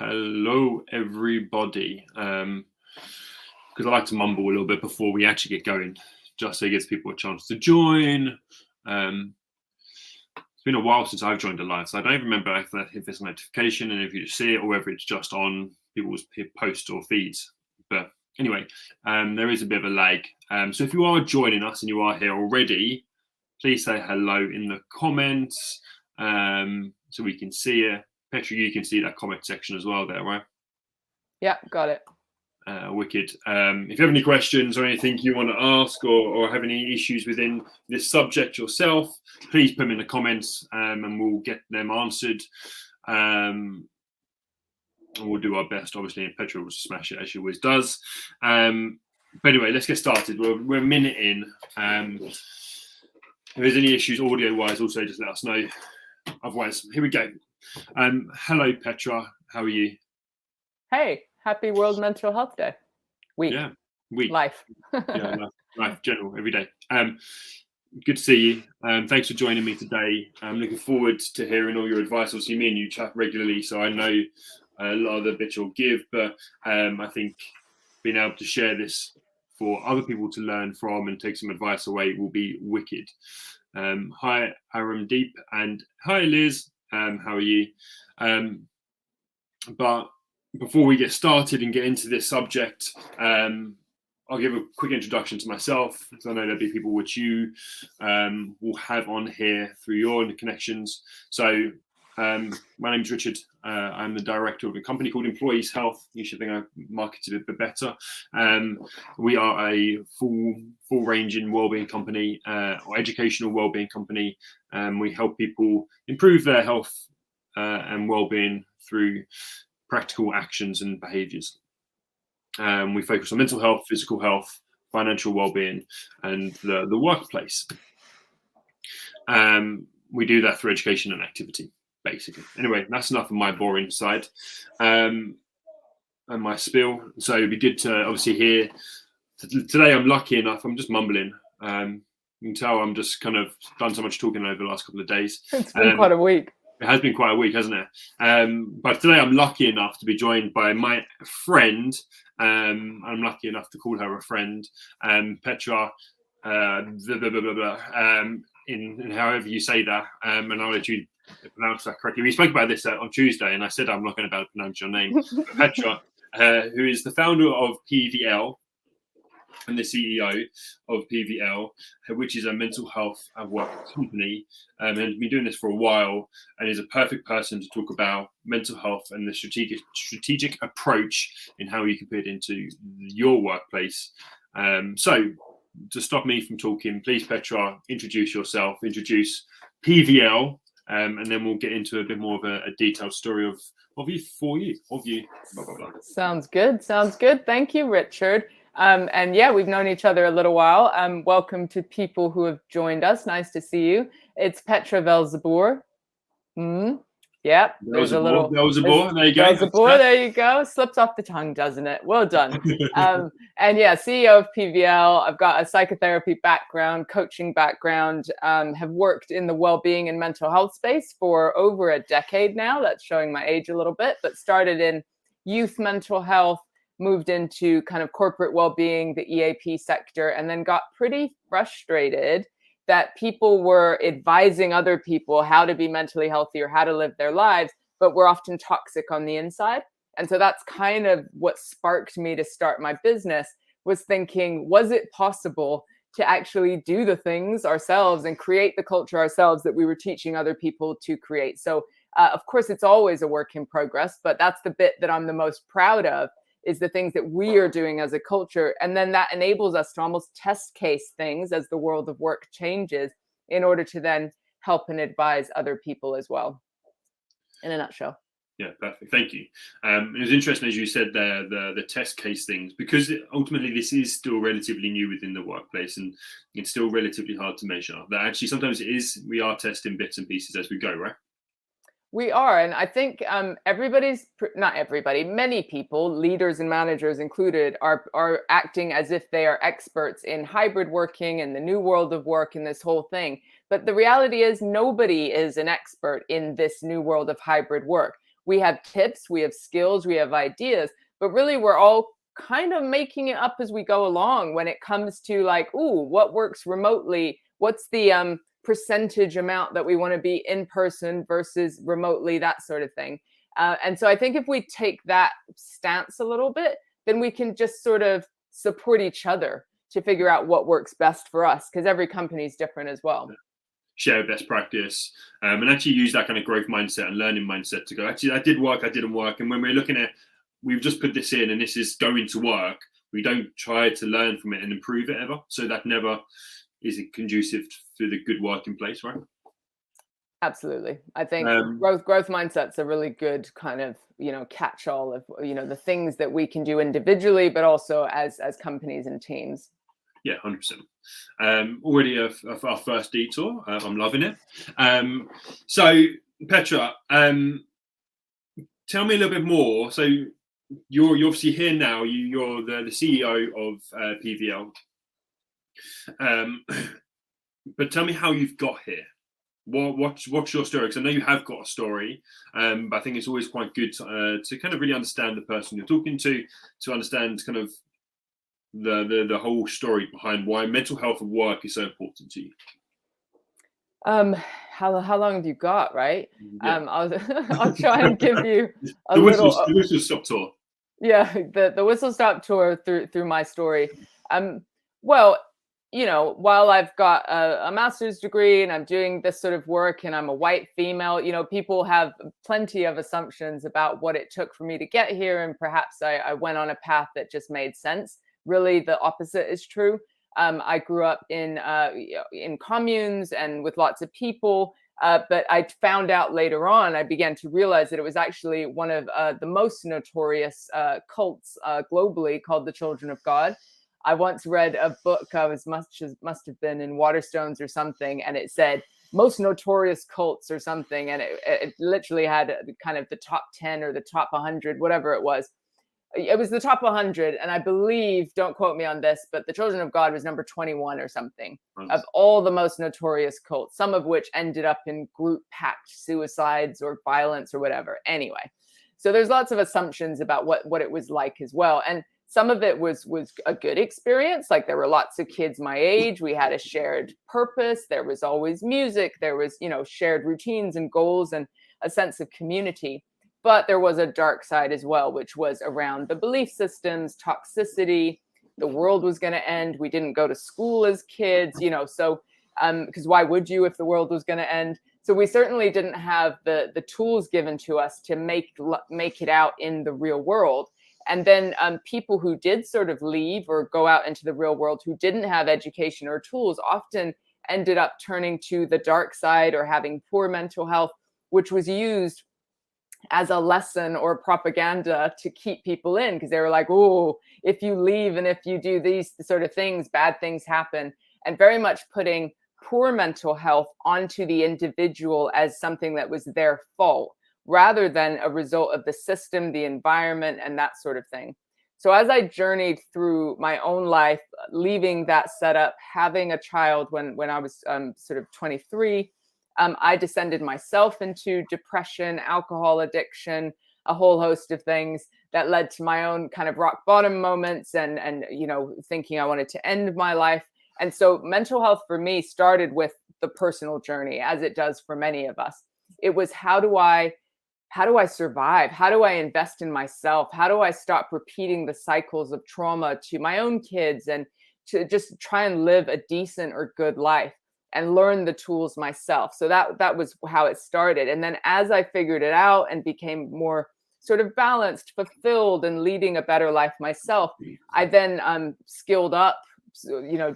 Hello, everybody. Because I like to mumble a little bit before we actually get going, just so it gives people a chance to join. It's been a while since I've joined a live, so I don't even remember if it's a notification and if you just see it or whether it's just on people's posts or feeds. But anyway, there is a bit of a lag. So if you are joining us and you are here already, please say hello in the comments so we can see it. Petra, you can see that comment section as well there, right? Yeah, got it. Wicked. If you have any questions or anything you want to ask or have any issues within this subject yourself, please put them in the comments and we'll get them answered. And we'll do our best, obviously, and Petra will smash it as she always does. But anyway, let's get started. We're a minute in. If there's any issues audio-wise, also just let us know. Otherwise, here we go. Hello, Petra. How are you? Hey, happy World Mental Health Day. Week. Yeah, week. Life. Yeah, life, general, every day. Good to see you. Thanks for joining me today. I'm looking forward to hearing all your advice. Obviously, me and you chat regularly, so I know a lot of the bits you'll give, but I think being able to share this for other people to learn from and take some advice away will be wicked. Hi, Aramdeep, and hi, Liz. How are you? But before we get started and get into this subject, I'll give a quick introduction to myself, because I know there'll be people which you will have on here through your connections. So my name is Richard. I'm the director of a company called Employees Health. You should think I've marketed it a bit better. We are a full-ranging wellbeing company, or educational wellbeing company. We help people improve their health and wellbeing through practical actions and behaviours. We focus on mental health, physical health, financial wellbeing, and the workplace. We do that through education and activity, basically. Anyway, that's enough of my boring side and my spiel. So it'd be good to obviously hear. Today I'm lucky enough, I'm just mumbling. You can tell I'm just kind of done so much talking over the last couple of days. It's been quite a week. It has been quite a week, hasn't it? But today I'm lucky enough to be joined by my friend. I'm lucky enough to call her a friend, Petra, in however you say that, and I'll let you pronounce that correctly. We spoke about this on Tuesday, and I said I'm not going to be able to pronounce your name. Petra, who is the founder of PVL and the CEO of PVL, which is a mental health and work company, and has been doing this for a while, and is a perfect person to talk about mental health and the strategic approach in how you can put it into your workplace. So to stop me from talking, please, Petra, introduce yourself, introduce PVL, and then we'll get into a bit more of a detailed story of you, blah, blah, blah. Sounds good. Thank you, Richard. And yeah, we've known each other a little while. Welcome to people who have joined us. Nice to see you. It's Petra Velzeboer. Yeah, there's a little Velzeboer. There you go. Velzeboer, there you go. Slips off the tongue, doesn't it? Well done. And yeah, CEO of PVL. I've got a psychotherapy background, coaching background. Have worked in the well-being and mental health space for over a decade now. That's showing my age a little bit, but started in youth mental health, moved into kind of corporate well-being, the EAP sector, and then got pretty frustrated that people were advising other people how to be mentally healthy or how to live their lives, but were often toxic on the inside. And so that's kind of what sparked me to start my business, was thinking, was it possible to actually do the things ourselves and create the culture ourselves that we were teaching other people to create? So of course, it's always a work in progress, but that's the bit that I'm the most proud of, is the things that we are doing as a culture. And then that enables us to almost test case things as the world of work changes in order to then help and advise other people as well, in a nutshell. Yeah, perfect. Thank you. It was interesting, as you said there, the test case things, because ultimately this is still relatively new within the workplace, and it's still relatively hard to measure. That actually sometimes it is, we are testing bits and pieces as we go, right? We are. And I think not everybody, many people, leaders and managers included, are acting as if they are experts in hybrid working and the new world of work and this whole thing. But the reality is nobody is an expert in this new world of hybrid work. we have tips, we have skills, we have ideas, but really we're all kind of making it up as we go along when it comes to like, ooh, what works remotely? What's the percentage amount that we want to be in person versus remotely, that sort of thing. And so I think if we take that stance a little bit, then we can just sort of support each other to figure out what works best for us, because every company is different as well. Share best practice, and actually use that kind of growth mindset and learning mindset to go, actually, that did work, that didn't work. And when we're looking at, we've just put this in and this is going to work, we don't try to learn from it and improve it ever. So that never is conducive to the good working place, right? Absolutely. I think growth mindset's a really good kind of, catch-all of, the things that we can do individually, but also as companies and teams. Yeah, 100%. Already our first detour. I'm loving it. So Petra, tell me a little bit more. So you're obviously here now. You're the CEO of PVL. But tell me how you've got here. What's your story? Because I know you have got a story, but I think it's always quite good to kind of really understand the person you're talking to understand kind of the whole story behind why mental health at work is so important to you. How long have you got, right? Yeah. I'll try and give you the whistle stop tour. Yeah, the whistle stop tour through my story. Well, while I've got a master's degree and I'm doing this sort of work and I'm a white female, people have plenty of assumptions about what it took for me to get here. And perhaps I went on a path that just made sense. Really, the opposite is true. I grew up in communes and with lots of people. But I found out later on, I began to realize that it was actually one of the most notorious cults globally, called the Children of God. I once read a book, must have been in Waterstones or something, and it said most notorious cults or something, and it literally had kind of the top 10 or the top 100, whatever it was. It was the top 100, and I believe, don't quote me on this, but the Children of God was number 21 or something of all the most notorious cults, some of which ended up in group packed suicides or violence or whatever. Anyway, so there's lots of assumptions about what it was like as well. And some of it was a good experience. Like there were lots of kids my age. We had a shared purpose. There was always music. There was, shared routines and goals and a sense of community. But there was a dark side as well, which was around the belief systems, toxicity. The world was going to end. We didn't go to school as kids, so because why would you if the world was going to end? So we certainly didn't have the tools given to us to make it out in the real world. And then people who did sort of leave or go out into the real world who didn't have education or tools often ended up turning to the dark side or having poor mental health, which was used as a lesson or propaganda to keep people in, because they were like, oh, if you leave and if you do these sort of things, bad things happen. And very much putting poor mental health onto the individual as something that was their fault, rather than a result of the system, the environment, and that sort of thing. So as I journeyed through my own life, leaving that setup, having a child when I was sort of 23, I descended myself into depression, alcohol addiction, a whole host of things that led to my own kind of rock bottom moments and thinking I wanted to end my life. And so mental health for me started with the personal journey, as it does for many of us. It was how do I survive? How do I invest in myself? How do I stop repeating the cycles of trauma to my own kids and to just try and live a decent or good life and learn the tools myself? So that was how it started. And then as I figured it out and became more sort of balanced, fulfilled, and leading a better life myself, I then skilled up,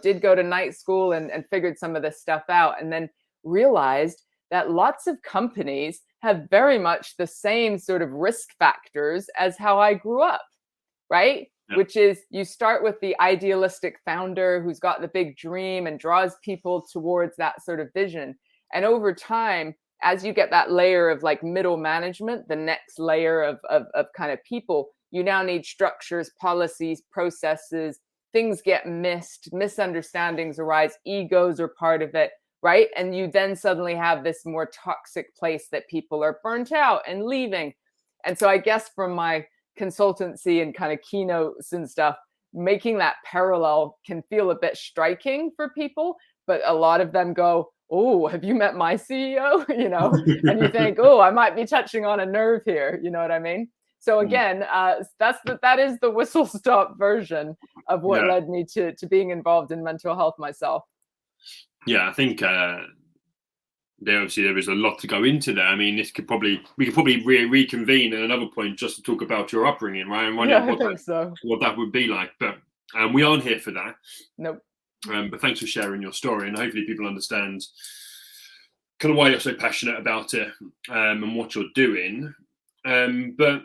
did go to night school and figured some of this stuff out, and then realized that lots of companies have very much the same sort of risk factors as how I grew up, right? Yeah. Which is you start with the idealistic founder who's got the big dream and draws people towards that sort of vision. And over time, as you get that layer of like middle management, the next layer of kind of people, you now need structures, policies, processes, things get missed, misunderstandings arise, egos are part of it, right? And you then suddenly have this more toxic place that people are burnt out and leaving. And so I guess from my consultancy and kind of keynotes and stuff, making that parallel can feel a bit striking for people, but a lot of them go, oh, have you met my CEO? And you think, oh, I might be touching on a nerve here. You know what I mean? So again, that is the whistle stop version of what led me to being involved in mental health myself. Yeah, I think there is a lot to go into there. I mean, we could probably reconvene at another point just to talk about your upbringing, right? And what that would be like. But we aren't here for that. Nope. But thanks for sharing your story, and hopefully people understand kind of why you're so passionate about it and what you're doing. But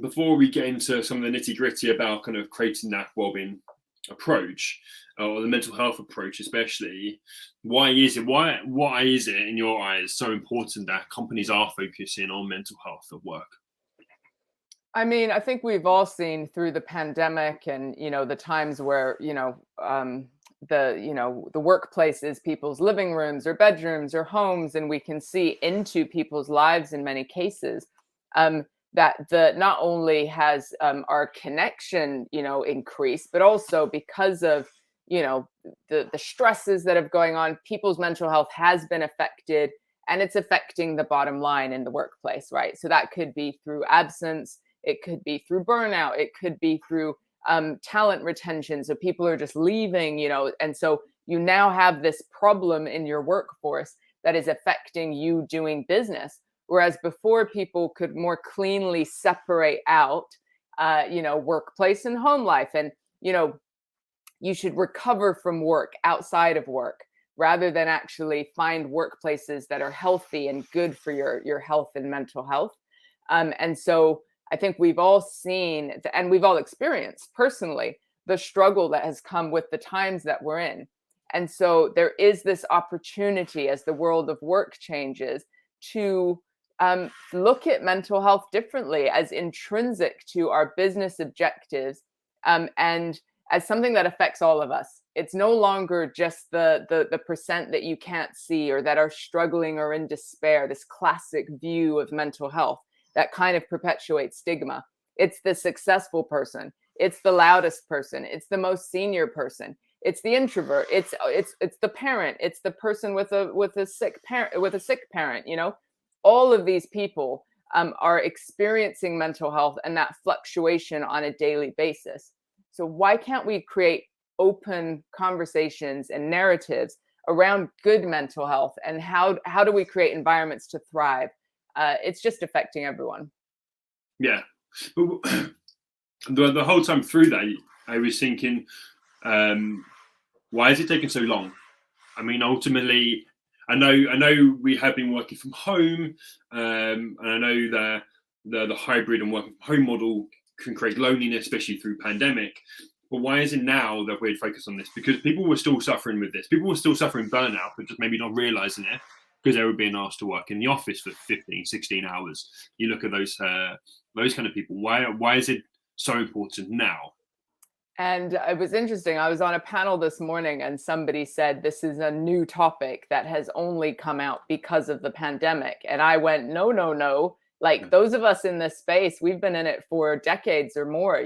before we get into some of the nitty gritty about kind of creating that wellbeing approach, or the mental health approach especially, why is it in your eyes so important that companies are focusing on mental health at work? I mean, I think we've all seen through the pandemic and, the times where, the workplace is people's living rooms or bedrooms or homes, and we can see into people's lives in many cases, that not only has our connection, increased, but also because of, the stresses that have going on, people's mental health has been affected, and it's affecting the bottom line in the workplace, right? So that could be through absence, it could be through burnout, it could be through talent retention. So people are just leaving, and so you now have this problem in your workforce that is affecting you doing business. Whereas before, people could more cleanly separate out, workplace and home life. And, you should recover from work outside of work rather than actually find workplaces that are healthy and good for your health and mental health. And so I think we've all seen and we've all experienced personally the struggle that has come with the times that we're in. And so there is this opportunity as the world of work changes to look at mental health differently as intrinsic to our business objectives, and as something that affects all of us. It's no longer just the percent that you can't see or that are struggling or in despair, this classic view of mental health that kind of perpetuates stigma. It's the successful person. It's the loudest person. It's the most senior person. It's the introvert. It's the parent. It's the person with a sick parent, All of these people are experiencing mental health and that fluctuation on a daily basis. So why can't we create open conversations and narratives around good mental health, and how do we create environments to thrive? It's just affecting everyone. Yeah. The whole time through that, I was thinking, why is it taking so long? I mean, ultimately, I know we have been working from home, and I know that the hybrid and working from home model can create loneliness, especially through pandemic. But why is it now that we're focused on this? Because people were still suffering with this. People were still suffering burnout, but just maybe not realizing it because they were being asked to work in the office for 15, 16 hours. You look at those kind of people. Why is it so important now? And it was interesting. I was on a panel this morning and somebody said this is a new topic that has only come out because of the pandemic. And I went, no. Like those of us in this space, we've been in it for decades or more,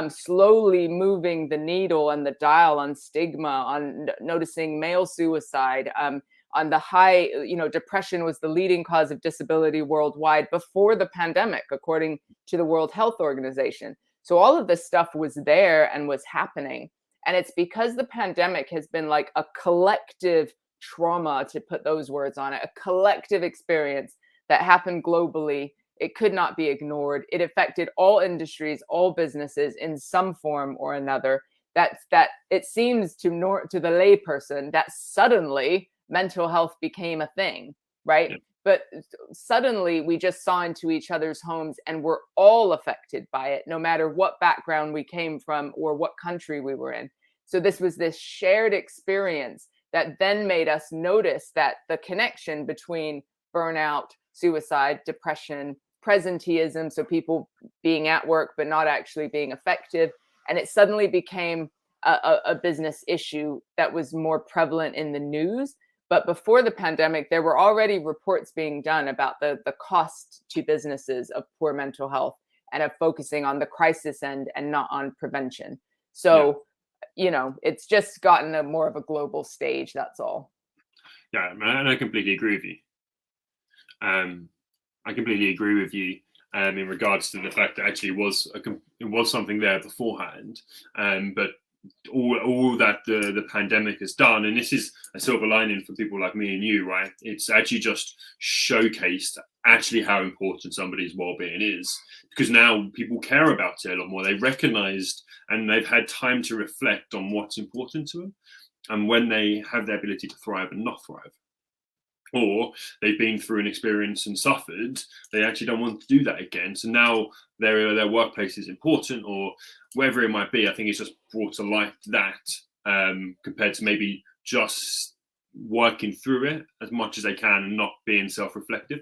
slowly moving the needle and the dial on stigma, on noticing male suicide, on the high, depression was the leading cause of disability worldwide before the pandemic, according to the World Health Organization. So all of this stuff was there and was happening. And it's because the pandemic has been like a collective trauma, to put those words on it, a collective experience that happened globally. It could not be ignored. It affected all industries, all businesses in some form or another. That it seems to the layperson that suddenly mental health became a thing, right? Yeah. But suddenly we just saw into each other's homes and we're all affected by it, no matter what background we came from or what country we were in. So this was this shared experience that then made us notice that the connection between burnout, suicide, depression, presenteeism, so people being at work but not actually being effective, and it suddenly became a business issue that was more prevalent in the news. But before the pandemic, there were already reports being done about the cost to businesses of poor mental health and of focusing on the crisis end and not on prevention. So, it's just gotten a more of a global stage. That's all. Yeah, and I completely agree with you. I completely agree with you in regards to the fact that actually it was something there beforehand, but all that the pandemic has done, and this is a silver lining for people like me and you, right? It's actually just showcased actually how important somebody's well-being is, because now people care about it a lot more. They recognized and they've had time to reflect on what's important to them, and when they have the ability to thrive and not thrive, or they've been through an experience and suffered, they actually don't want to do that again. So now their workplace is important, or whatever it might be. I think it's just brought to light that compared to maybe just working through it as much as they can and not being self-reflective.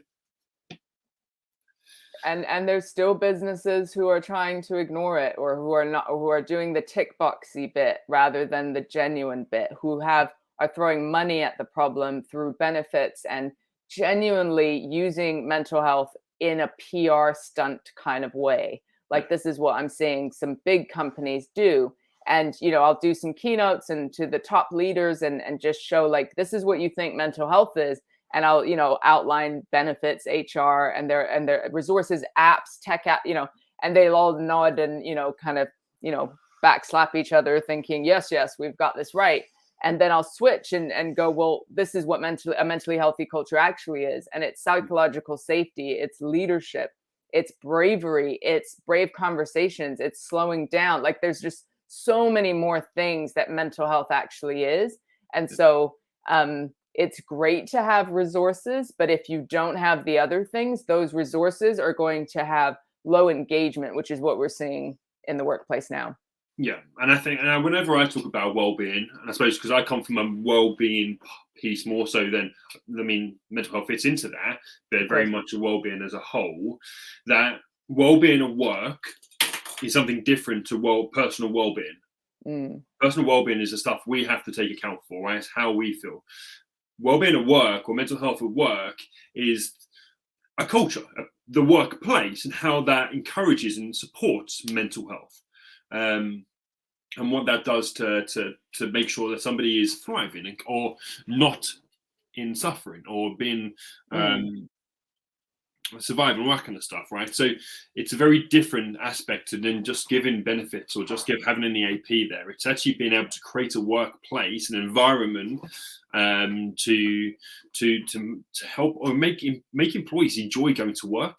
And there's still businesses who are trying to ignore it, or who are doing the tick boxy bit rather than the genuine bit, who are throwing money at the problem through benefits and genuinely using mental health in a PR stunt kind of way. Like, this is what I'm seeing some big companies do. And, I'll do some keynotes and to the top leaders and just show, like, this is what you think mental health is. And I'll, outline benefits, HR and their resources, apps, tech app, and they'll all nod and, kind of, backslap each other thinking, yes, we've got this right. And then I'll switch and go, well, this is what a mentally healthy culture actually is. And it's psychological safety, it's leadership, it's bravery, it's brave conversations, it's slowing down. Like, there's just so many more things that mental health actually is. And so it's great to have resources, but if you don't have the other things, those resources are going to have low engagement, which is what we're seeing in the workplace now. Yeah, and I think whenever I talk about well-being, and I suppose because I come from a well-being piece more so than, mental health fits into that, but very much a well-being as a whole, that well-being at work is something different to personal well-being. Personal well-being is the stuff we have to take account for, right? It's how we feel. Well-being at work, or mental health at work, is a culture, the workplace, and how that encourages and supports mental health. And what that does to make sure that somebody is thriving or not in suffering or being surviving, all that kind of stuff, right? So it's a very different aspect to then just giving benefits or just having an EAP there. It's actually being able to create a workplace, an environment to help or make employees enjoy going to work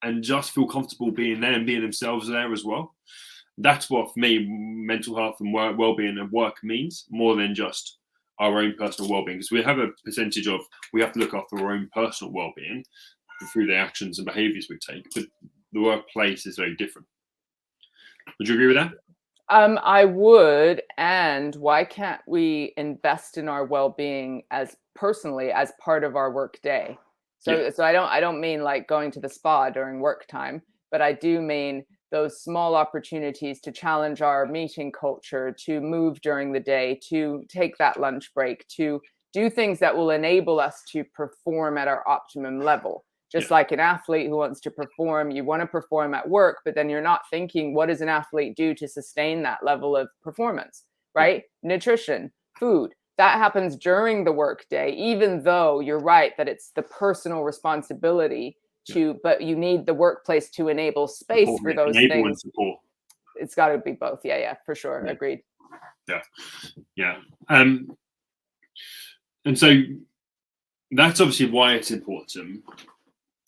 and just feel comfortable being there and being themselves there as well. That's what, for me, mental health and well-being at work means, more than just our own personal well-being. Because we have a percentage of, we have to look after our own personal well-being through the actions and behaviours we take. But the workplace is very different. Would you agree with that? I would. And why can't we invest in our well-being personally as part of our work day? So I don't mean like going to the spa during work time, but I do mean those small opportunities to challenge our meeting culture, to move during the day, to take that lunch break, to do things that will enable us to perform at our optimum level. Just like an athlete who wants to perform, you want to perform at work, but then you're not thinking, what does an athlete do to sustain that level of performance, right? Nutrition, food, that happens during the workday, even though you're right that it's the personal responsibility but you need the workplace to enable space for those things. It's got to be both. Yeah, for sure. Agreed. Yeah. And so that's obviously why it's important.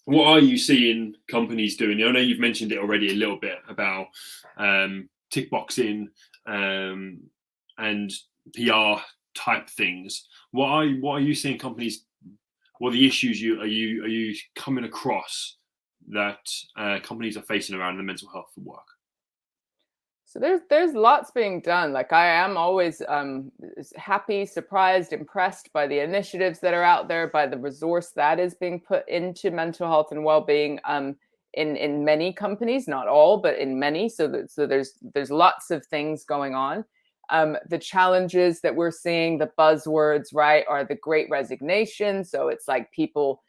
What are you seeing companies doing? I know you've mentioned it already a little bit about tick boxing and PR type things. What are you seeing companies? What are the issues are you coming across that companies are facing around the mental health for work? So there's lots being done. Like, I am always happy, surprised, impressed by the initiatives that are out there, by the resource that is being put into mental health and well-being in many companies, not all, but in many. So there's lots of things going on. The challenges that we're seeing, the buzzwords, right, are the great resignation. So it's like people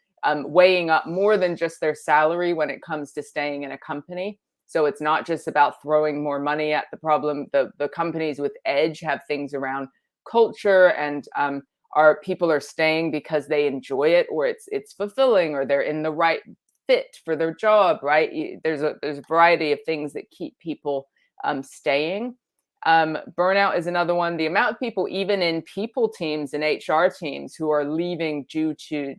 weighing up more than just their salary when it comes to staying in a company. So it's not just about throwing more money at the problem. The companies with edge have things around culture, and people are staying because they enjoy it, or it's fulfilling, or they're in the right fit for their job, right? There's a variety of things that keep people staying. Burnout is another one. The amount of people, even in people teams and HR teams, who are leaving due to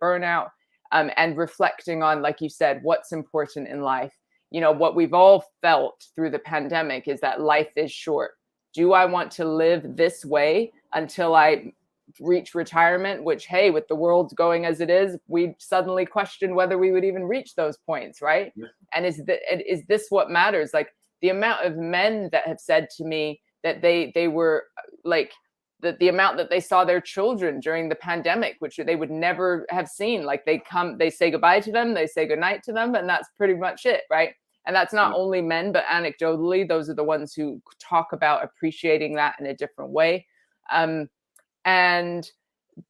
burnout, and reflecting on, like you said, what's important in life. What we've all felt through the pandemic is that life is short. Do I want to live this way until I reach retirement? Which, hey, with the world going as it is, we suddenly question whether we would even reach those points, right? Yeah. And is this what matters? Like, the amount of men that have said to me that they were like, the amount that they saw their children during the pandemic, which they would never have seen. Like, they say goodbye to them, they say goodnight to them, and that's pretty much it, right? And that's not only men, but anecdotally, those are the ones who talk about appreciating that in a different way. And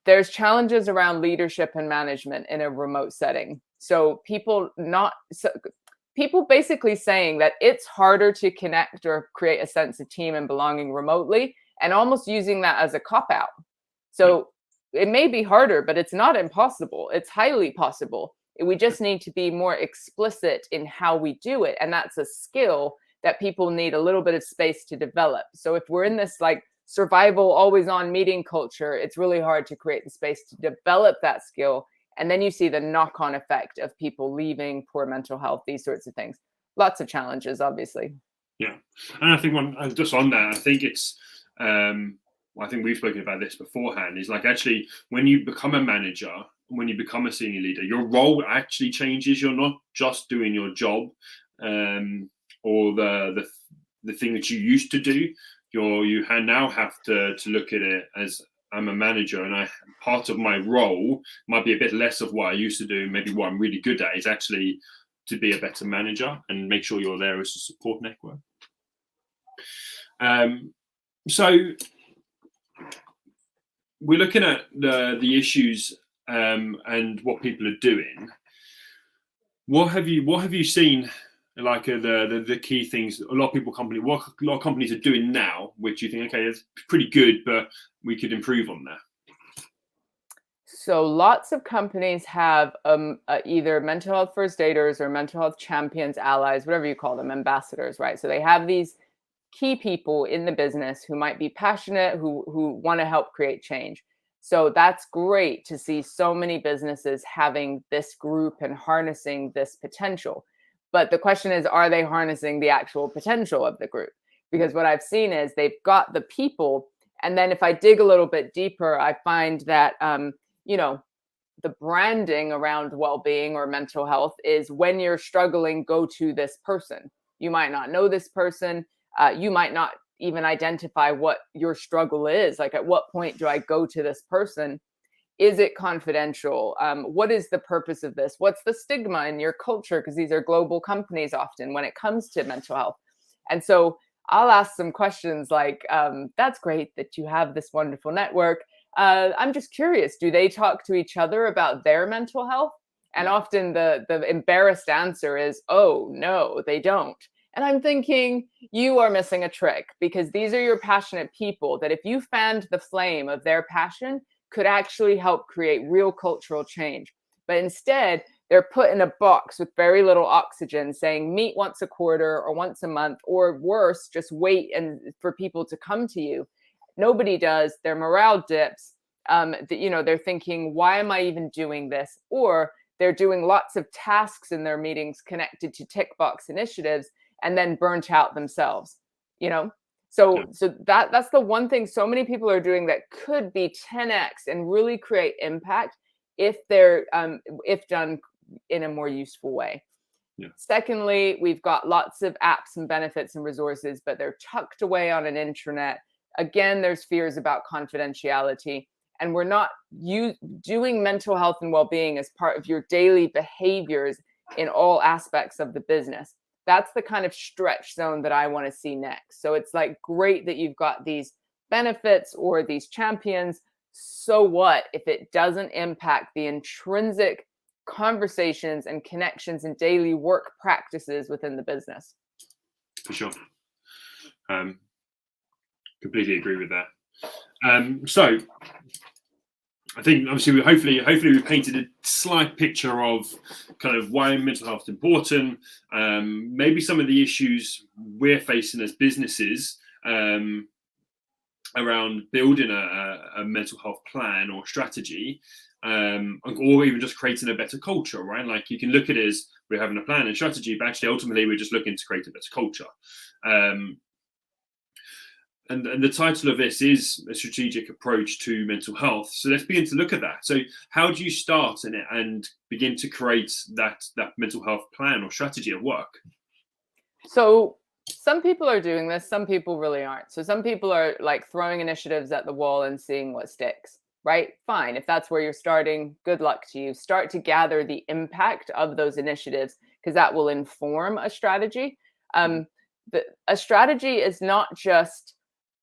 there's challenges around leadership and management in a remote setting. So people basically saying that it's harder to connect or create a sense of team and belonging remotely, and almost using that as a cop-out. So it may be harder, but it's not impossible. It's highly possible. We just need to be more explicit in how we do it. And that's a skill that people need a little bit of space to develop. So if we're in this like survival, always on meeting culture, it's really hard to create the space to develop that skill. And then you see the knock-on effect of people leaving, poor mental health, these sorts of things. Lots of challenges, obviously. Yeah. And I think just on that, I think it's, I think we've spoken about this beforehand, is like, actually, when you become a manager, when you become a senior leader, your role actually changes. You're not just doing your job or the thing that you used to do. You now have to look at it as, I'm a manager, and part of my role might be a bit less of what I used to do. Maybe what I'm really good at is actually to be a better manager and make sure you're there as a support network. So we're looking at the issues and what people are doing. What have you seen? Like the key things what a lot of companies are doing now, which you think, okay, it's pretty good, but we could improve on that. So lots of companies have either mental health first aiders or mental health champions, allies, whatever you call them, ambassadors, right? So they have these key people in the business who might be passionate, who want to help create change. So that's great to see so many businesses having this group and harnessing this potential. But the question is, are they harnessing the actual potential of the group? Because what I've seen is they've got the people. And then if I dig a little bit deeper, I find that, the branding around well-being or mental health is, when you're struggling, go to this person. You might not know this person. You might not even identify what your struggle is. Like, at what point do I go to this person? Is it confidential? What is the purpose of this? What's the stigma in your culture? Because these are global companies often when it comes to mental health. And so I'll ask some questions like, that's great that you have this wonderful network. I'm just curious, do they talk to each other about their mental health? And often the embarrassed answer is, oh, no, they don't. And I'm thinking, you are missing a trick, because these are your passionate people that, if you fanned the flame of their passion, could actually help create real cultural change. But instead, they're put in a box with very little oxygen, saying meet once a quarter or once a month, or worse, just wait and for people to come to you. Nobody does. Their morale dips. They're thinking, why am I even doing this? Or they're doing lots of tasks in their meetings connected to tick box initiatives, and then burnt out themselves. So that's the one thing so many people are doing that could be 10x and really create impact if they're if done in a more useful way. Yeah. Secondly, we've got lots of apps and benefits and resources, but they're tucked away on an intranet. Again, there's fears about confidentiality, and we're not doing mental health and well-being as part of your daily behaviors in all aspects of the business. That's the kind of stretch zone that I want to see next. So it's like great that you've got these benefits or these champions. So what if it doesn't impact the intrinsic conversations and connections and daily work practices within the business? For sure. Completely agree with that. So I think obviously hopefully we painted a slight picture of kind of why mental health is important, maybe some of the issues we're facing as businesses around building a mental health plan or strategy, or even just creating a better culture, right? Like you can look at it as we're having a plan and strategy, but actually ultimately we're just looking to create a better culture. And the title of this is a strategic approach to mental health. So let's begin to look at that. So how do you start in it and begin to create that mental health plan or strategy at work? So some people are doing this, some people really aren't. So some people are like throwing initiatives at the wall and seeing what sticks, right? Fine. If that's where you're starting, good luck to you. Start to gather the impact of those initiatives, because that will inform a strategy. A strategy is not just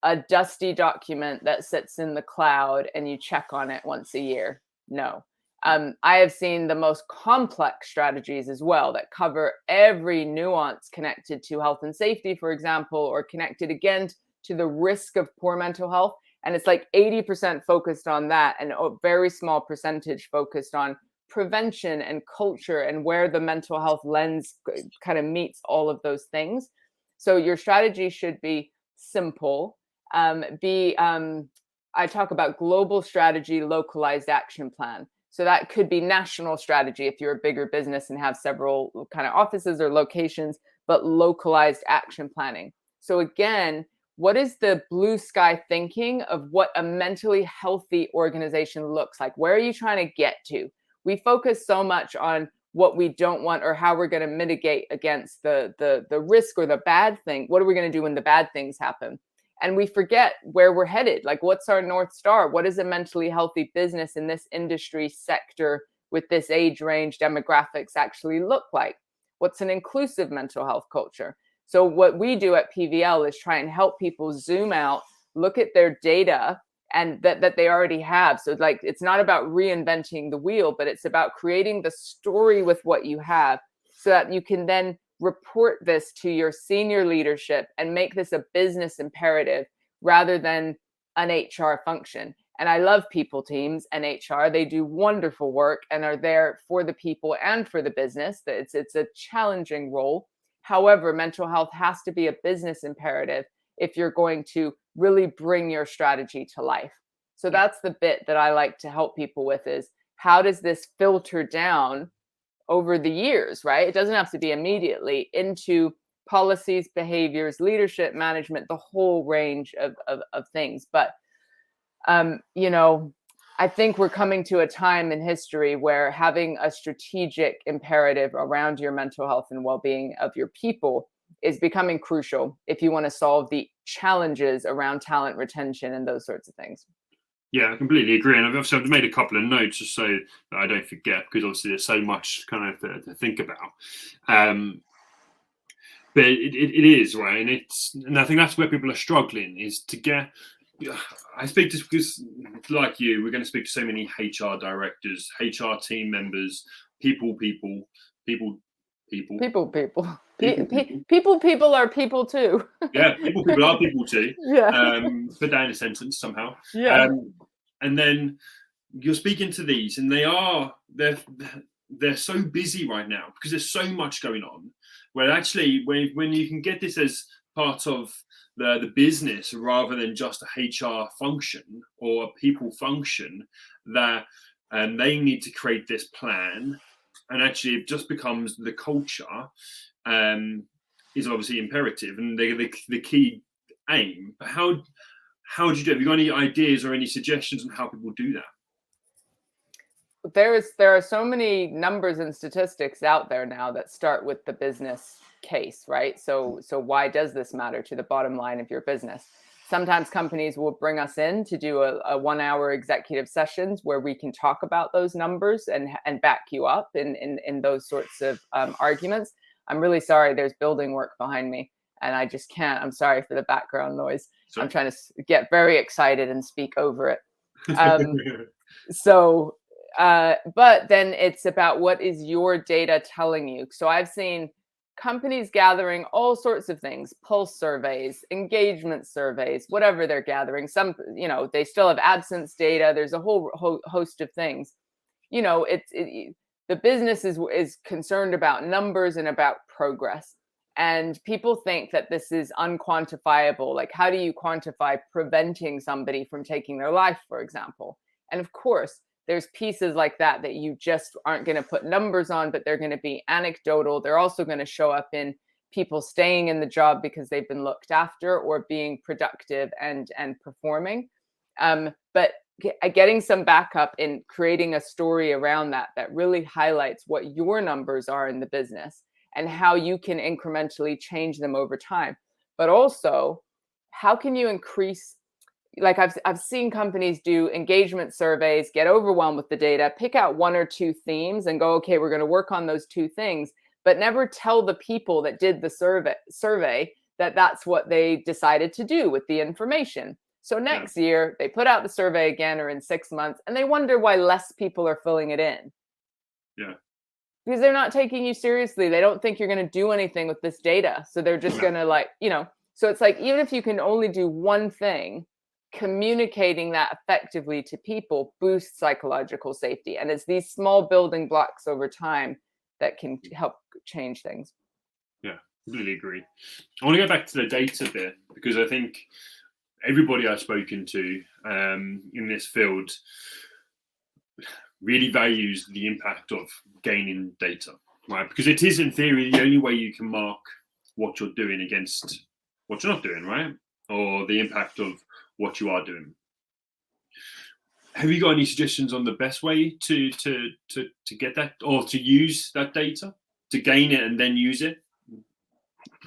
a dusty document that sits in the cloud and you check on it once a year. No. I have seen the most complex strategies as well that cover every nuance connected to health and safety, for example, or connected again to the risk of poor mental health. And it's like 80% focused on that and a very small percentage focused on prevention and culture and where the mental health lens kind of meets all of those things. So your strategy should be simple. I talk about global strategy, localized action plan. So that could be national strategy if you're a bigger business and have several kind of offices or locations, but localized action planning. So again, what is the blue sky thinking of what a mentally healthy organization looks like? Where are you trying to get to? We focus so much on what we don't want or how we're going to mitigate against the risk or the bad thing. What are we going to do when the bad things happen? And we forget where we're headed. Like, what's our North Star? What is a mentally healthy business in this industry sector with this age range demographics actually look like? What's an inclusive mental health culture? So what we do at PVL is try and help people zoom out, look at their data and that they already have. So like, it's not about reinventing the wheel, but it's about creating the story with what you have so that you can then report this to your senior leadership and make this a business imperative rather than an HR function. And I love people teams and HR. They do wonderful work and are there for the people and for the business. It's a challenging role. However, mental health has to be a business imperative if you're going to really bring your strategy to life. So that's the bit that I like to help people with is how does this filter down over the years, right? It doesn't have to be immediately into policies, behaviors, leadership, management, the whole range of things. But, I think we're coming to a time in history where having a strategic imperative around your mental health and well-being of your people is becoming crucial if you want to solve the challenges around talent retention and those sorts of things. Yeah, I completely agree. And I've made a couple of notes just so that I don't forget, because obviously there's so much kind of to think about. But it is, right? And I think that's where people are struggling, is to get. I speak to, because like you, we're going to speak to so many HR directors, HR team members, people are people too. Yeah, people are people too. Yeah. Put that in a sentence somehow. Yeah. And then you're speaking to these, and they're so busy right now because there's so much going on. Where actually, when you can get this as part of the business rather than just a HR function or a people function, that they need to create this plan, and actually it just becomes the culture is obviously imperative and the key aim. But how do you do it? Have you got any ideas or any suggestions on how people do that? There are so many numbers and statistics out there now that start with the business case, right? So why does this matter to the bottom line of your business? Sometimes companies will bring us in to do a 1-hour executive sessions where we can talk about those numbers and back you up in those sorts of arguments. I'm really sorry. There's building work behind me and I just can't. I'm sorry for the background noise. Sorry. I'm trying to get very excited and speak over it. But then it's about what is your data telling you? So I've seen companies gathering all sorts of things, pulse surveys, engagement surveys, whatever they're gathering. Some, they still have absence data. There's a whole host of things. The business is concerned about numbers and about progress. And people think that this is unquantifiable. Like, how do you quantify preventing somebody from taking their life, for example? And of course, there's pieces like that you just aren't going to put numbers on, but they're going to be anecdotal. They're also going to show up in people staying in the job because they've been looked after or being productive and performing. But getting some backup in creating a story around that really highlights what your numbers are in the business and how you can incrementally change them over time. But also, how can you increase, like I've seen companies do engagement surveys, get overwhelmed with the data, pick out one or two themes and go, okay, we're going to work on those two things, but never tell the people that did the survey that that's what they decided to do with the information. So next year, they put out the survey again, or in 6 months, and they wonder why less people are filling it in. Yeah. Because they're not taking you seriously. They don't think you're going to do anything with this data. So they're just going to so it's like, even if you can only do one thing, communicating that effectively to people boosts psychological safety. And it's these small building blocks over time that can help change things. Yeah, completely agree. I want to go back to the data bit, because I think everybody I've spoken to in this field really values the impact of gaining data, right? Because it is, in theory, the only way you can mark what you're doing against what you're not doing, right? Or the impact of what you are doing. Have you got any suggestions on the best way to get that, or to use that data, to gain it and then use it?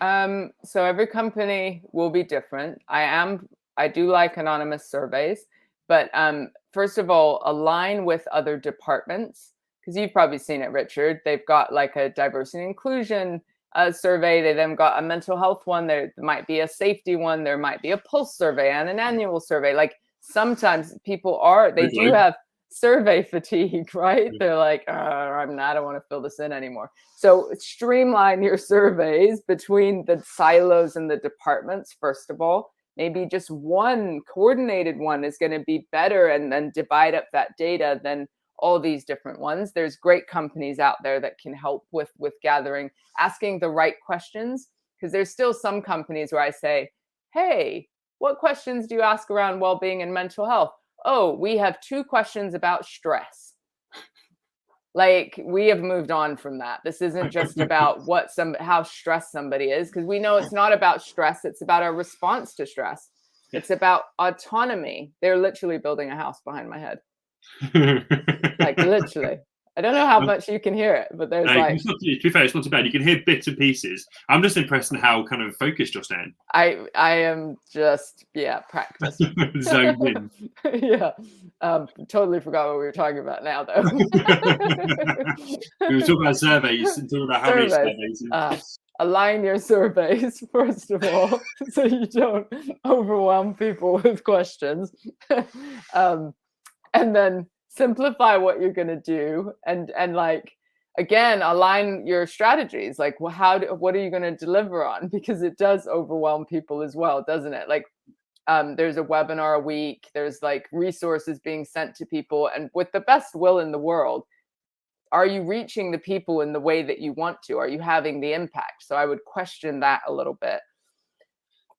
So every company will be different. I do like anonymous surveys, but first of all, align with other departments, because you've probably seen it, Richard. They've got like a diversity and inclusion survey. They then got a mental health one. There might be a safety one. There might be a pulse survey and an annual survey. Like, sometimes people do have survey fatigue, right? They're like, I don't want to fill this in anymore. So streamline your surveys between the silos and the departments, first of all. Maybe just one coordinated one is going to be better, and then divide up that data than all these different ones. There's great companies out there that can help with gathering, asking the right questions, because there's still some companies where I say, hey, what questions do you ask around well-being and mental health? Oh, we have 2 questions about stress. Like, we have moved on from that. This isn't just about how stressed somebody is, because we know it's not about stress. It's about our response to stress. It's about autonomy. They're literally building a house behind my head. Like, literally. I don't know how much you can hear it, but there's to be fair, it's not too bad. You can hear bits and pieces. I'm just impressed in how kind of focused you're staying. I am just, practiced. Zoned in. Yeah. Totally forgot what we were talking about now, though. We were talking about surveys and talking about how many surveys. Align your surveys, first of all, so you don't overwhelm people with questions. And then simplify what you're going to do, and like, again, align your strategies. Like, what are you going to deliver on? Because it does overwhelm people as well, doesn't it? Like, there's a webinar a week, there's like resources being sent to people, and with the best will in the world, are you reaching the people in the way that you want to? Are you having the impact? So I would question that a little bit.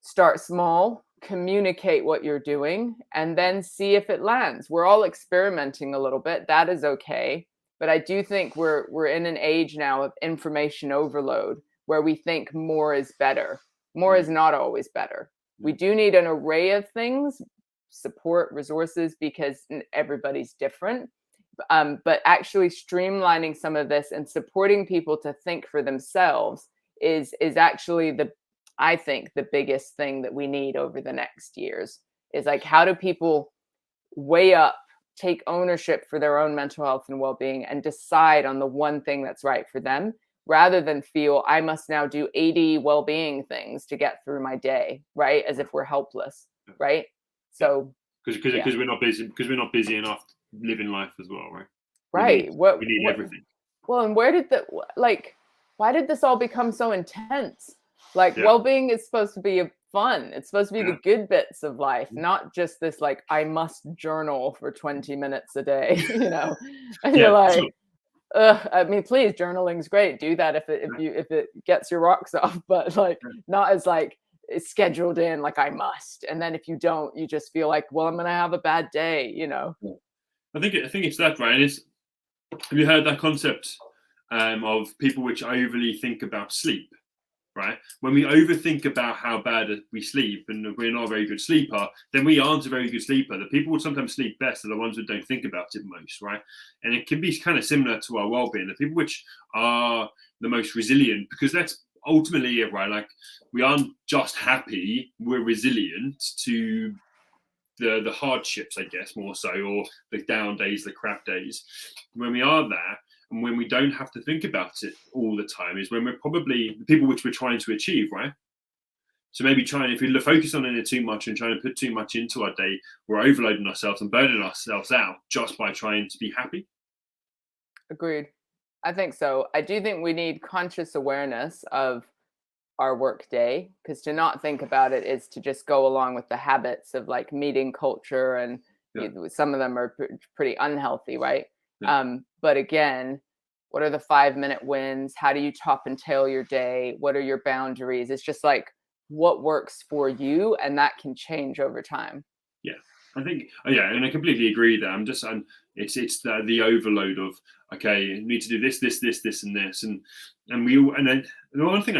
Start small, communicate what you're doing, and then see if it lands. We're all experimenting a little bit. That is okay. But I do think we're in an age now of information overload, where we think more is better. More is not always better. We do need an array of things, support, resources, because everybody's different. But actually streamlining some of this and supporting people to think for themselves is actually I think the biggest thing that we need over the next years. Is like, how do people weigh up, take ownership for their own mental health and well-being, and decide on the one thing that's right for them, rather than feel I must now do 80 well-being things to get through my day, right? As if we're helpless, right? So because we're not busy enough living life as well, right? Right. We need everything. Well, and why did this all become so intense? Like, Yeah. well-being is supposed to be fun. It's supposed to be the good bits of life, not just this, like, I must journal for 20 minutes a day, And you're like, sure. I mean, please, journaling's great. Do that if it gets your rocks off, but like not as like it's scheduled in, like I must. And then if you don't, you just feel like, well, I'm gonna have a bad day, I think it's that, right? Have you heard that concept of people which overly think about sleep? Right? When we overthink about how bad we sleep and we're not a very good sleeper, then we aren't a very good sleeper. The people who sometimes sleep best are the ones that don't think about it most, right? And it can be kind of similar to our well-being. The people which are the most resilient, because that's ultimately it, right? Like we aren't just happy, we're resilient to the hardships, I guess, more so, or the down days, the crap days. When we are there, and when we don't have to think about it all the time, is when we're probably the people which we're trying to achieve, right? So maybe if we focus on it too much and trying to put too much into our day, we're overloading ourselves and burning ourselves out just by trying to be happy. Agreed. I think so. I do think we need conscious awareness of our work day, because to not think about it is to just go along with the habits of like meeting culture, and some of them are pretty unhealthy, right? But again, what are the 5-minute wins? How do you top and tail your day? What are your boundaries? It's just like what works for you, and that can change over time. Yeah, I think, and I completely agree there. It's the overload of, okay, you need to do this, and this, and then the one thing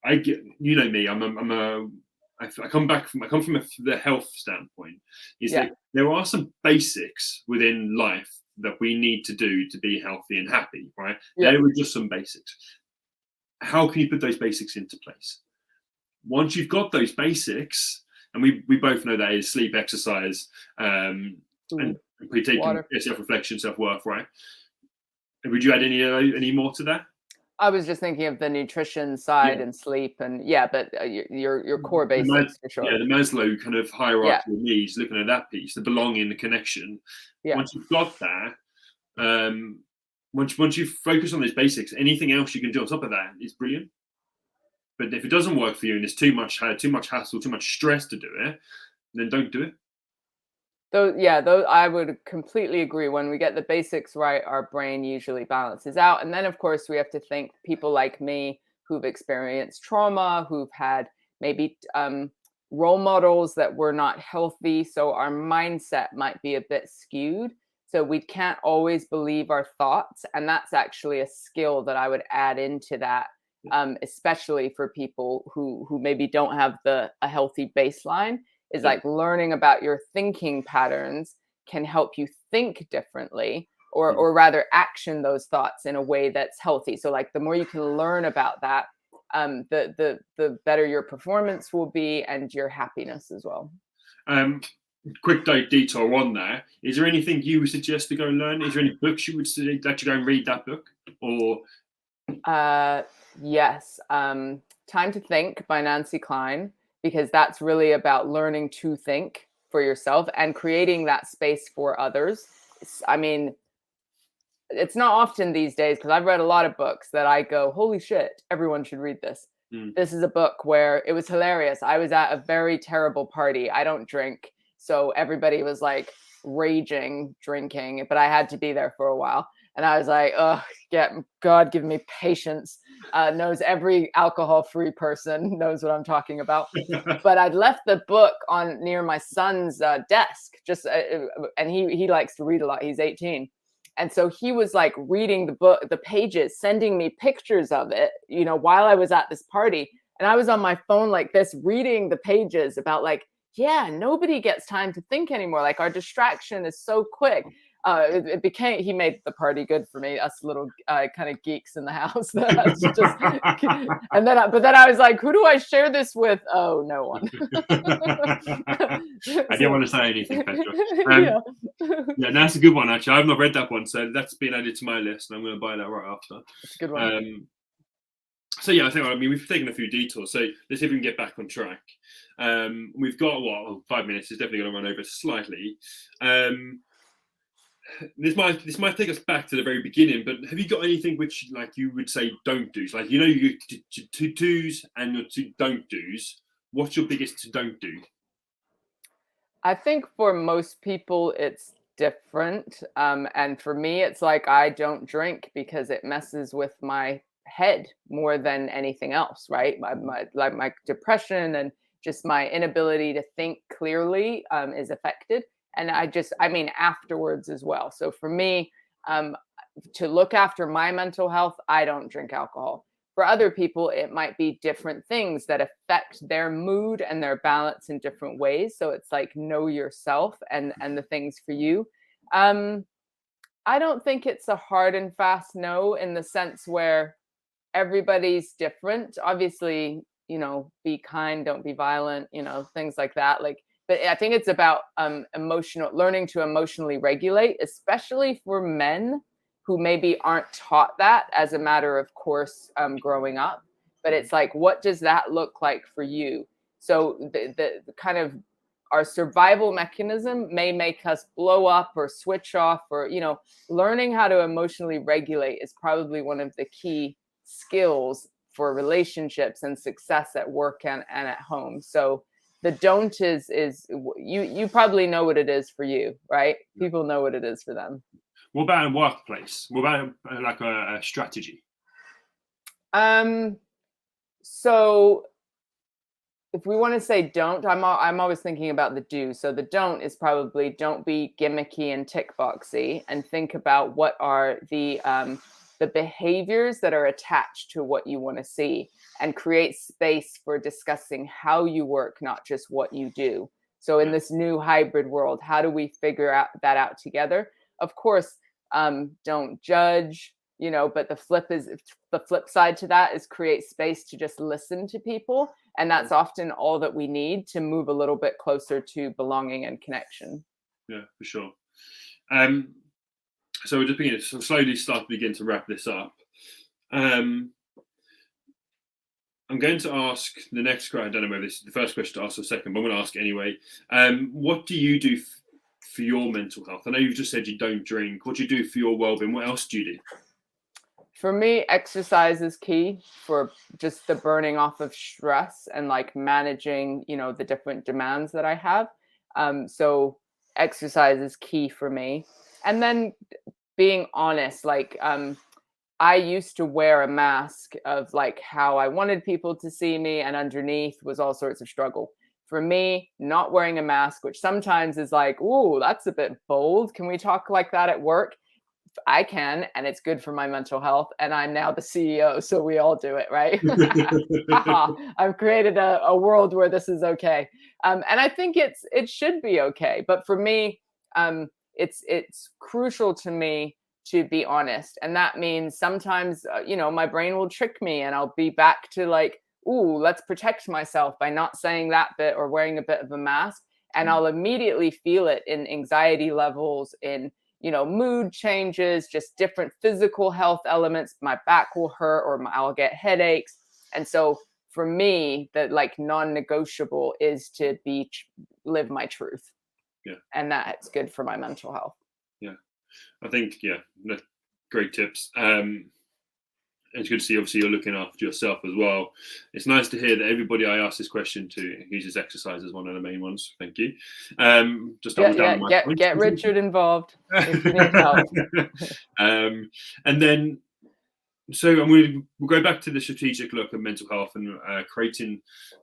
I get, me, I come from the health standpoint, is that there are some basics within life that we need to do to be healthy and happy, right? Yeah. There were just some basics. How can you put those basics into place? Once you've got those basics, and we both know that is sleep, exercise, and we take self-reflection, self-worth, right? Would you add any more to that? I was just thinking of the nutrition side and sleep, and but your core basics for sure. Yeah, the Maslow kind of hierarchy of needs, looking at that piece, the belonging, the connection. Yeah. Once you've got that, once you focus on those basics, anything else you can do on top of that is brilliant. But if it doesn't work for you and there's too much hassle, too much stress to do it, then don't do it. I would completely agree. When we get the basics right, our brain usually balances out. And then, of course, we have to think people like me who've experienced trauma, who've had maybe role models that were not healthy. So our mindset might be a bit skewed. So we can't always believe our thoughts. And that's actually a skill that I would add into that, especially for people who maybe don't have a healthy baseline. Is like learning about your thinking patterns can help you think differently, or rather action those thoughts in a way that's healthy. So like the more you can learn about that, the better your performance will be, and your happiness as well. Quick detour on there. Is there anything you would suggest to go and learn? Is there any books you would suggest that you go and read that book? Or yes, Time to Think by Nancy Klein. Because that's really about learning to think for yourself and creating that space for others. I mean, it's not often these days, because I've read a lot of books that I go, holy shit, everyone should read this. This is a book where it was hilarious. I was at a very terrible party. I don't drink. So everybody was like raging, drinking, but I had to be there for a while. And I was like, oh, God, give me patience. Knows every alcohol-free person knows what I'm talking about. But I'd left the book near my son's desk, and he likes to read a lot. He's 18. And so he was like reading the book, the pages, sending me pictures of it, while I was at this party. And I was on my phone like this, reading the pages about like, nobody gets time to think anymore. Like our distraction is so quick. He made the party good for me, us little kind of geeks in the house. But then I was like, who do I share this with? Oh, no one. I didn't want to say anything, Petra. That's a good one, actually. I've not read that one, so that's been added to my list, and I'm going to buy that right after. It's a good one. So yeah, I mean, we've taken a few detours, so let's see if we can get back on track. We've got 5 minutes. It's definitely going to run over slightly. This might take us back to the very beginning, but have you got anything which, like, you would say don't do's? Like, you to do's and your to don't do's. What's your biggest to don't do? I think for most people it's different. And for me, it's like I don't drink because it messes with my head more than anything else, right? My depression and just my inability to think clearly is affected. And I mean, afterwards as well. So for me, to look after my mental health, I don't drink alcohol. For other people, it might be different things that affect their mood and their balance in different ways. So it's like know yourself and the things for you. I don't think it's a hard and fast no, in the sense where everybody's different. Obviously, be kind, don't be violent, things like that. But I think it's about learning to emotionally regulate, especially for men who maybe aren't taught that as a matter of course growing up. But it's like, what does that look like for you? So the kind of our survival mechanism may make us blow up or switch off, or learning how to emotionally regulate is probably one of the key skills for relationships and success at work and at home. So the don't is you probably know what it is for you, right? People know what it is for them. What about in workplace? What about like a strategy? So if we want to say don't, I'm always thinking about the do. So the don't is probably don't be gimmicky and tick boxy, and think about what are the behaviors that are attached to what you want to see, and create space for discussing how you work, not just what you do. So in this new hybrid world, how do we figure that out together? Of course, don't judge, but the flip side to that is create space to just listen to people. And that's often all that we need to move a little bit closer to belonging and connection. Yeah, for sure. So we're just slowly begin to wrap this up. I'm going to ask the next question. I don't know whether this is the first question to ask or second, but I'm going to ask anyway. What do you do for your mental health? I know you've just said you don't drink. What do you do for your well-being? What else do you do? For me, exercise is key for just the burning off of stress and like managing, the different demands that I have. So exercise is key for me. And then being honest, I used to wear a mask of like how I wanted people to see me, and underneath was all sorts of struggle. For me, not wearing a mask, which sometimes is like, ooh, that's a bit bold. Can we talk like that at work? I can, and it's good for my mental health. And I'm now the CEO, so we all do it, right? I've created a world where this is okay, and I think it should be okay. But for me, it's crucial to me to be honest, and that means sometimes my brain will trick me, and I'll be back to like, ooh, let's protect myself by not saying that bit or wearing a bit of a mask, and I'll immediately feel it in anxiety levels, in mood changes, just different physical health elements. My back will hurt, or I'll get headaches. And so for me, the like non-negotiable is to live my truth. Yeah. And that's good for my mental health. Yeah. I think, great tips. It's good to see, obviously, you're looking after yourself as well. It's nice to hear that everybody I ask this question to uses exercise as one of the main ones. Thank you. Just get Richard involved if you need help. And then, so we'll go back to the strategic look at mental health and creating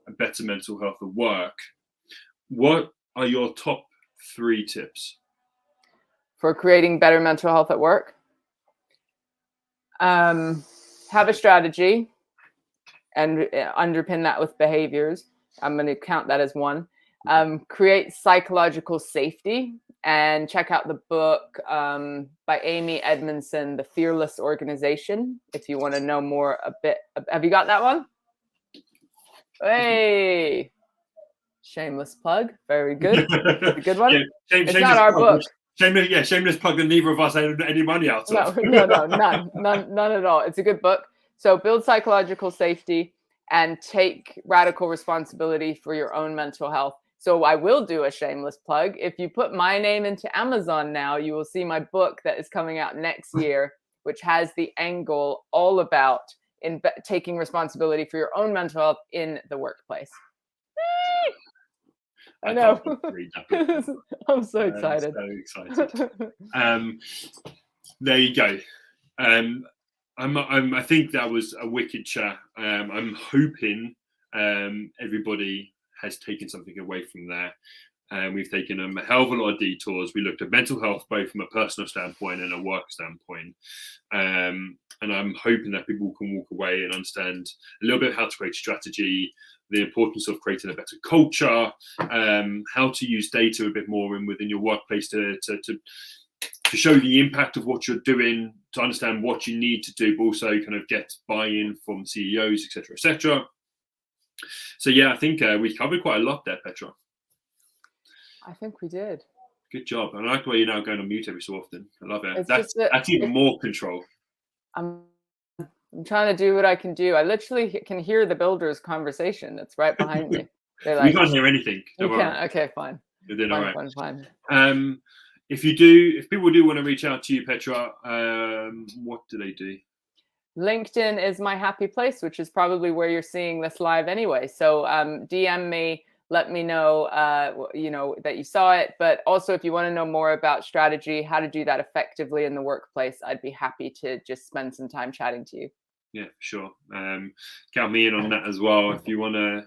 a better mental health at work. What are your top 3 tips for creating better mental health at work? Have a strategy and underpin that with behaviors. I'm going to count that as 1. Create psychological safety, and check out the book by Amy Edmondson, The Fearless Organization, if you want to know more a bit. Have you got that one? Hey, shameless plug. Very good. A good one. It's not our book. Shameless plug that neither of us had any money out of. No, none at all. It's a good book. So build psychological safety and take radical responsibility for your own mental health. So I will do a shameless plug. If you put my name into Amazon now, you will see my book that is coming out next year, which has the angle all about taking responsibility for your own mental health in the workplace. I know. I'm so excited. So excited. There you go. I think that was a wicked chat. I'm hoping everybody has taken something away from there. We've taken a hell of a lot of detours. We looked at mental health both from a personal standpoint and a work standpoint. And I'm hoping that people can walk away and understand a little bit how to create strategy, the importance of creating a better culture, how to use data a bit more within your workplace to show the impact of what you're doing, to understand what you need to do, but also kind of get buy-in from CEOs, etc., etc. So yeah, I think we covered quite a lot there, Petra. I think we did. Good job. I like the way you're now going on mute every so often. I love it. That's even more control. I'm trying to do what I can do. I literally can hear the builders' conversation that's right behind me. They're like, we can't hear anything. You can't. Okay, fine. You're doing all right. Fine. If people do want to reach out to you, Petra, what do they do? LinkedIn is my happy place, which is probably where you're seeing this live anyway. So DM me, let me know, that you saw it. But also, if you want to know more about strategy, how to do that effectively in the workplace, I'd be happy to just spend some time chatting to you. Yeah, sure. Count me in on that as well. If you want to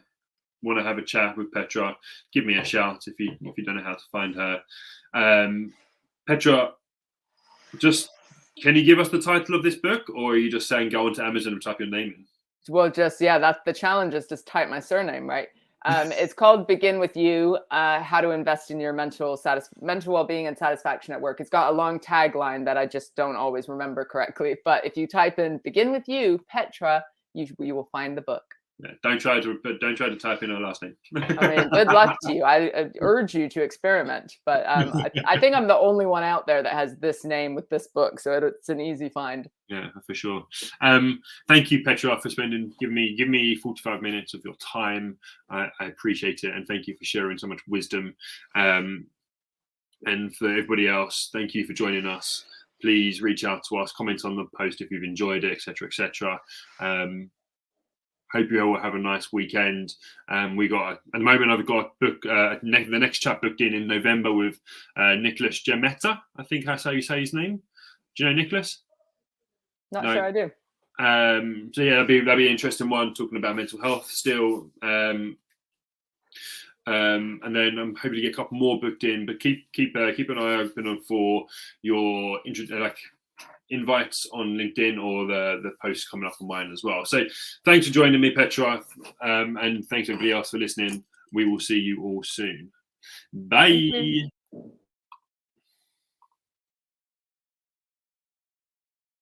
have a chat with Petra, give me a shout if you don't know how to find her. Petra, just can you give us the title of this book, or are you just saying go onto Amazon and type your name in? Well, that's the challenge, is just type my surname, right? It's called Begin With You, How to Invest in Your Mental Wellbeing and Satisfaction at Work. It's got a long tagline that I just don't always remember correctly. But if you type in Begin With You, Petra, you will find the book. Yeah, don't try to type in her last name. I mean, good luck to you. I urge you to experiment. But I think I'm the only one out there that has this name with this book, so it's an easy find. Yeah, for sure. Thank you, Petra, for giving me 45 minutes of your time. I appreciate it, and thank you for sharing so much wisdom. And for everybody else, thank you for joining us. Please reach out to us, comment on the post if you've enjoyed it, etc., etc. Hope you all have a nice weekend. We got at the moment. I've got the next chat booked in November with Nicholas Gemetta. I think that's how you say his name. Do you know Nicholas? Not sure I do. So yeah, that'd be an interesting one, talking about mental health still. And then I'm hoping to get a couple more booked in. But keep an eye open for your invites on LinkedIn or the posts coming up on mine as well. So thanks for joining me, Petra, and thanks everybody else for listening. We will see you all soon. Bye.